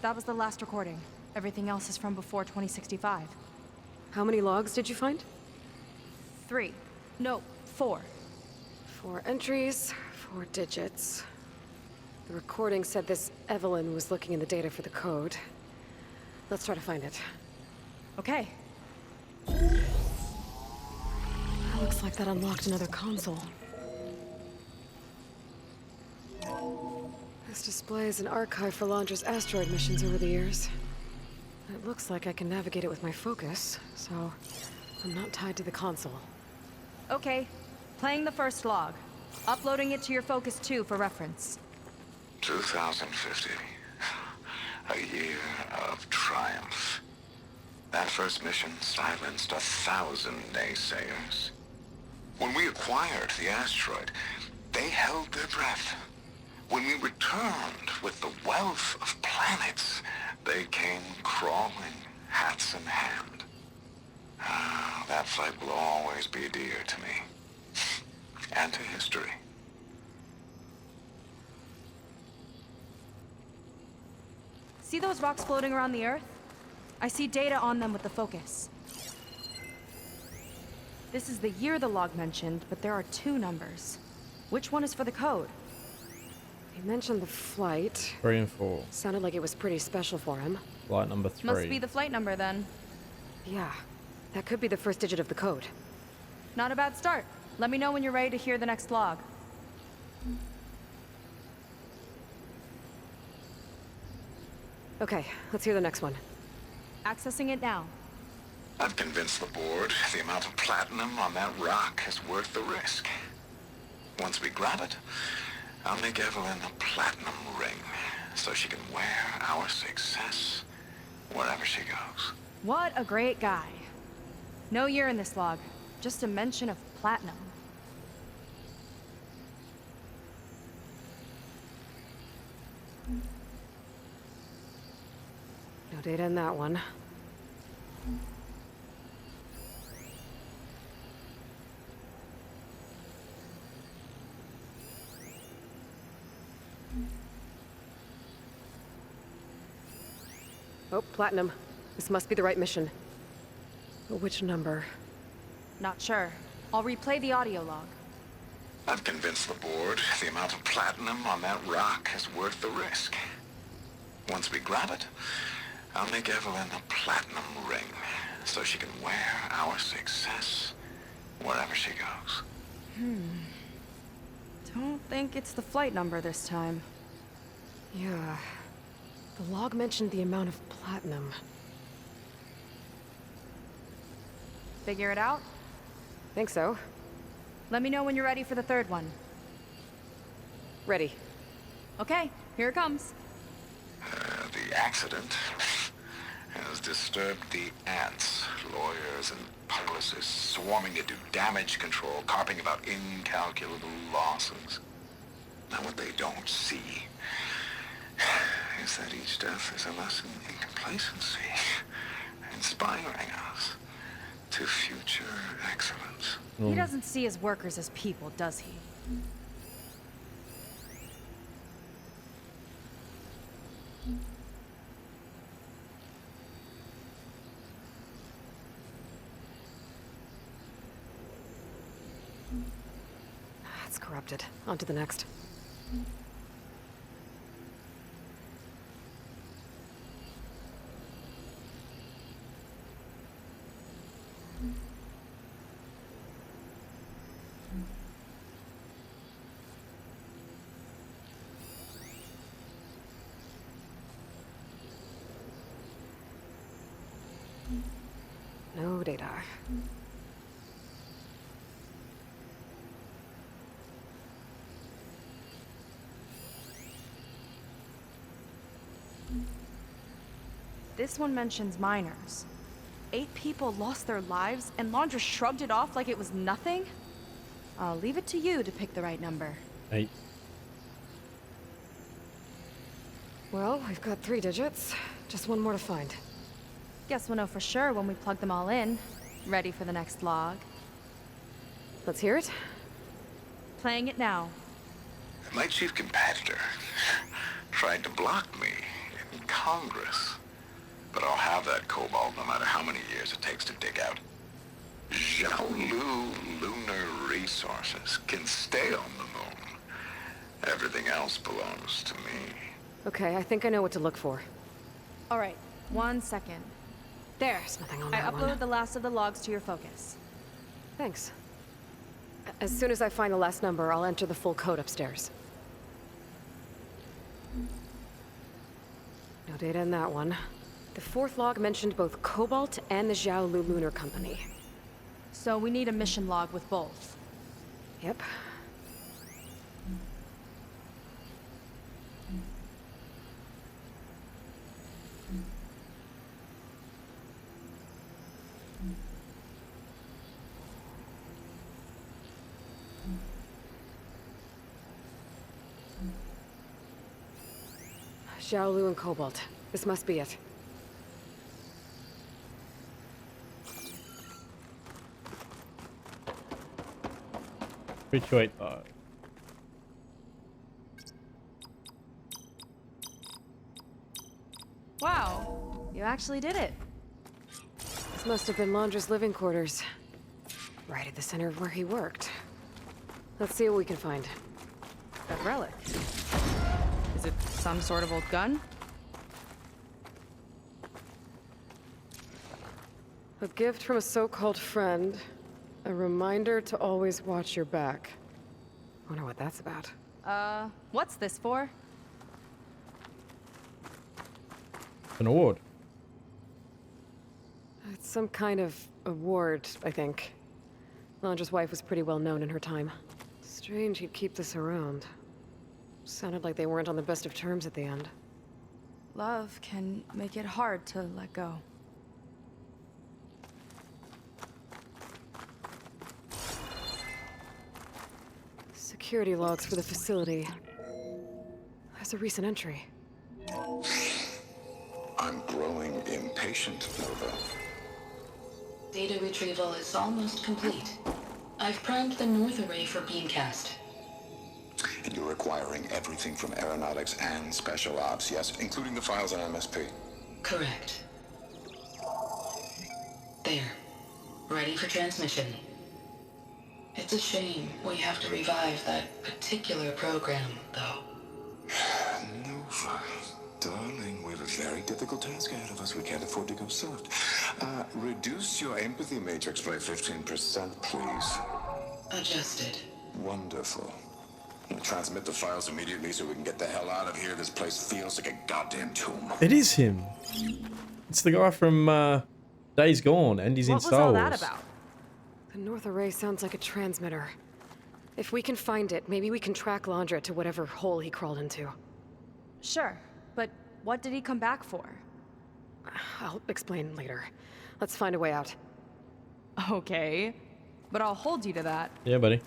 That was the last recording. Everything else is from before 2065. How many logs did you find? 3. No, 4. 4 entries, 4 digits. The recording said this Evelyn was looking in the data for the code. Let's try to find it. Okay. Looks like that unlocked another console. This displays an archive for Londra's asteroid missions over the years. It looks like I can navigate it with my focus, so I'm not tied to the console. Okay. Playing the first log. Uploading it to your Focus 2 for reference. 2050. A year of triumph. That first mission silenced 1,000 naysayers. When we acquired the asteroid, they held their breath. When we returned with the wealth of planets, they came crawling, hats in hand. Ah, that fight will always be dear to me. And to history. See those rocks floating around the Earth? I see data on them with the focus. This is the year the log mentioned, but there are 2 numbers. Which one is for the code? He mentioned the flight. 3 and 4. Sounded like it was pretty special for him. Flight number 3. Must be the flight number then. Yeah, that could be the first digit of the code. Not a bad start. Let me know when you're ready to hear the next log. Okay, let's hear the next one. Accessing it now. I've convinced the board the amount of platinum on that rock is worth the risk. Once we grab it, I'll make Evelyn a platinum ring so she can wear our success wherever she goes. What a great guy. No year in this log, just a mention of platinum. No data in that one. Oh, platinum. This must be the right mission. But which number? Not sure. I'll replay the audio log. I've convinced the board the amount of platinum on that rock is worth the risk. Once we grab it, I'll make Evelyn a platinum ring so she can wear our success wherever she goes. Don't think it's the flight number this time. Yeah. The log mentioned the amount of platinum. Figure it out? Think so. Let me know when you're ready for the third one. Ready. Okay, here it comes. The accident has disturbed the ants, lawyers and publicists swarming to do damage control, carping about incalculable losses. Now what they don't see is that each death is a lesson in complacency, inspiring us to future excellence. He doesn't see his workers as people, does he? It's corrupted. On to the next. No data. This one mentions miners. 8 people lost their lives, and Laundra shrugged it off like it was nothing? I'll leave it to you to pick the right number. 8. Well, we've got 3 digits. Just one more to find. Guess we'll know for sure when we plug them all in. Ready for the next log. Let's hear it. Playing it now. My chief competitor tried to block me in Congress. But I'll have that cobalt no matter how many years it takes to dig out. Xiaolu Lunar Resources can stay on the moon. Everything else belongs to me. Okay, I think I know what to look for. All right, 1 second. There's nothing on I that uploaded one. the last of the logs to your focus. Thanks. As soon as I find the last number, I'll enter the full code upstairs. No data in that one. The 4th log mentioned both Cobalt and the Xiaolu Lunar Company. So we need a mission log with both. Yep. Xiaolu and Cobalt. This must be it. Retweet that. Wow, you actually did it. This must have been Laundra's living quarters. Right at the center of where he worked. Let's see what we can find. That relic. Is it some sort of old gun? A gift from a so-called friend. A reminder to always watch your back. Wonder what that's about. What's this for? An award. It's some kind of award, I think. Londra's wife was pretty well known in her time. Strange he'd keep this around. Sounded like they weren't on the best of terms at the end. Love can make it hard to let go. Security logs for the facility. There's a recent entry. I'm growing impatient, Nova. Data retrieval is almost complete. I've primed the North Array for beamcast. And you're acquiring everything from aeronautics and special ops, yes, including the files on MSP. Correct. There. Ready for transmission. It's a shame we have to revive that particular program, though. Nova, darling, we have a very difficult task ahead of us. We can't afford to go soft. Reduce your empathy matrix by 15%, please. Adjusted. Wonderful. Transmit the files immediately so we can get the hell out of here. This place feels like a goddamn tomb. It is him. It's the guy from Days Gone and he's in Star Wars. What was all that about? The North Array sounds like a transmitter. If we can find it, maybe we can track Londra to whatever hole he crawled into. Sure, but what did he come back for? I'll explain later. Let's find a way out. Okay, but I'll hold you to that. Yeah, buddy.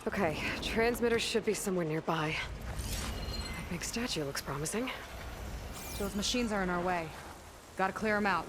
Okay, transmitter should be somewhere nearby. That big statue looks promising. Those machines are in our way. Gotta clear them out.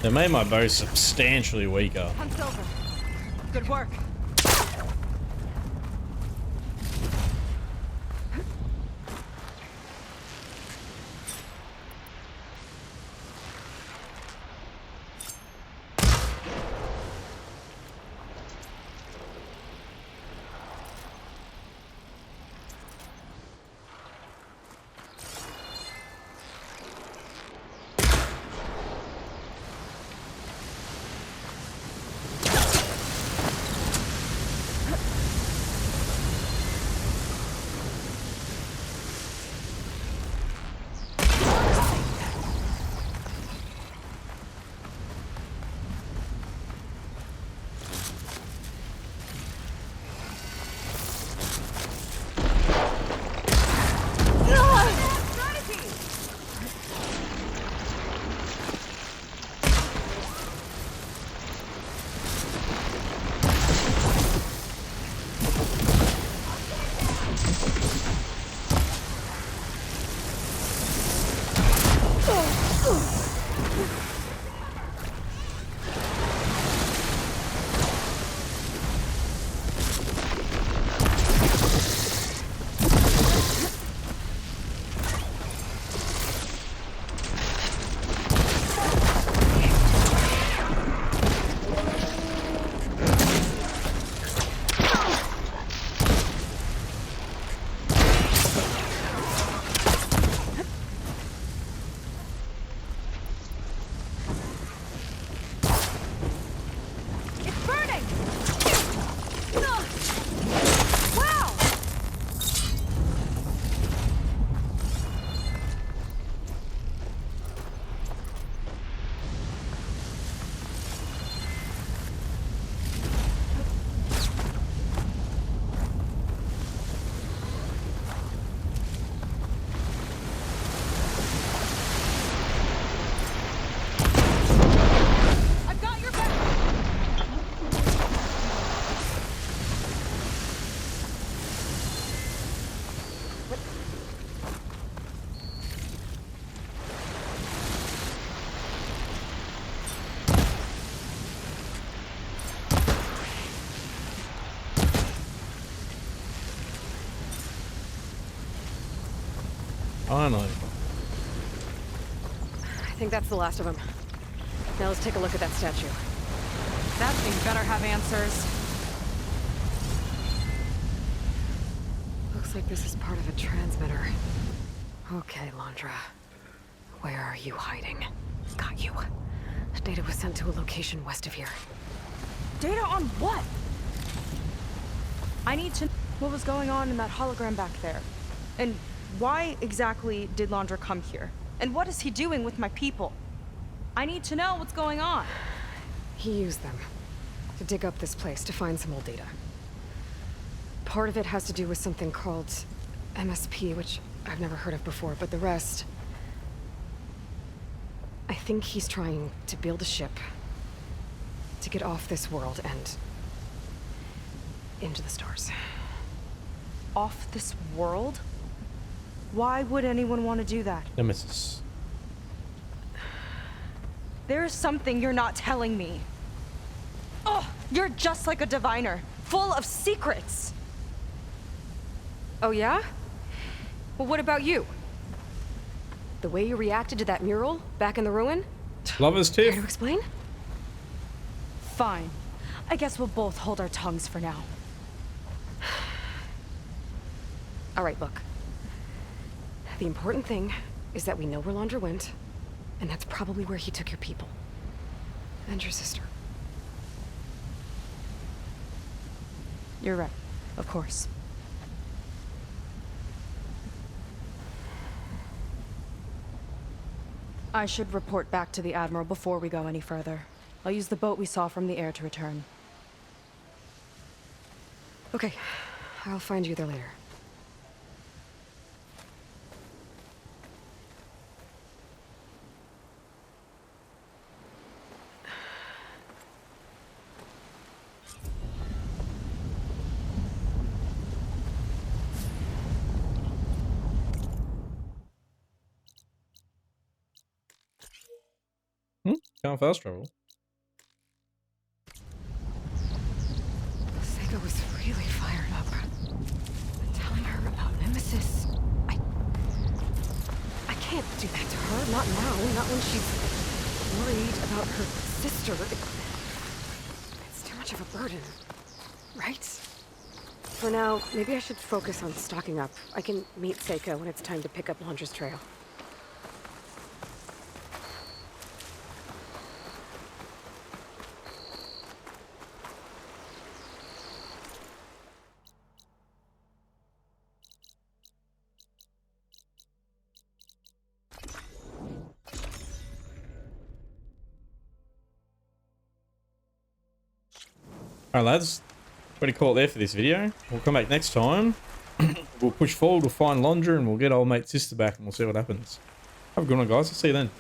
They made my bow substantially weaker. On Silver. Good work. Finally. I think that's the last of them. Now let's take a look at that statue. That thing better have answers. Looks like this is part of a transmitter. Okay, Londra. Where are you hiding? Got you. Data was sent to a location west of here. Data on what? I need to know what was going on in that hologram back there. And why exactly did Londra come here? And what is he doing with my people? I need to know what's going on. He used them to dig up this place to find some old data. Part of it has to do with something called MSP, which I've never heard of before, but the rest... I think he's trying to build a ship to get off this world and into the stars. Off this world? Why would anyone want to do that? Nemesis. There's something you're not telling me. Oh, you're just like a diviner, full of secrets. Oh yeah? Well, what about you? The way you reacted to that mural back in the ruin? Lover's Care to tiff. explain? Fine. I guess we'll both hold our tongues for now. All right, look. The important thing is that we know where Londra went, and that's probably where he took your people. And your sister. You're right. Of course. I should report back to the Admiral before we go any further. I'll use the boat we saw from the air to return. Okay. I'll find you there later. Can't fast travel. Sega was really fired up. Telling her about Nemesis. I can't do that to her. Not now. Not when she's worried about her sister. It's too much of a burden. Right? For now, maybe I should focus on stocking up. I can meet Seika when it's time to pick up Londra's trail. Alright lads, pretty call it there for this video. We'll come back next time. We'll push forward, we'll find Londra and we'll get old mate sister back and we'll see what happens. Have a good one guys, I'll see you then.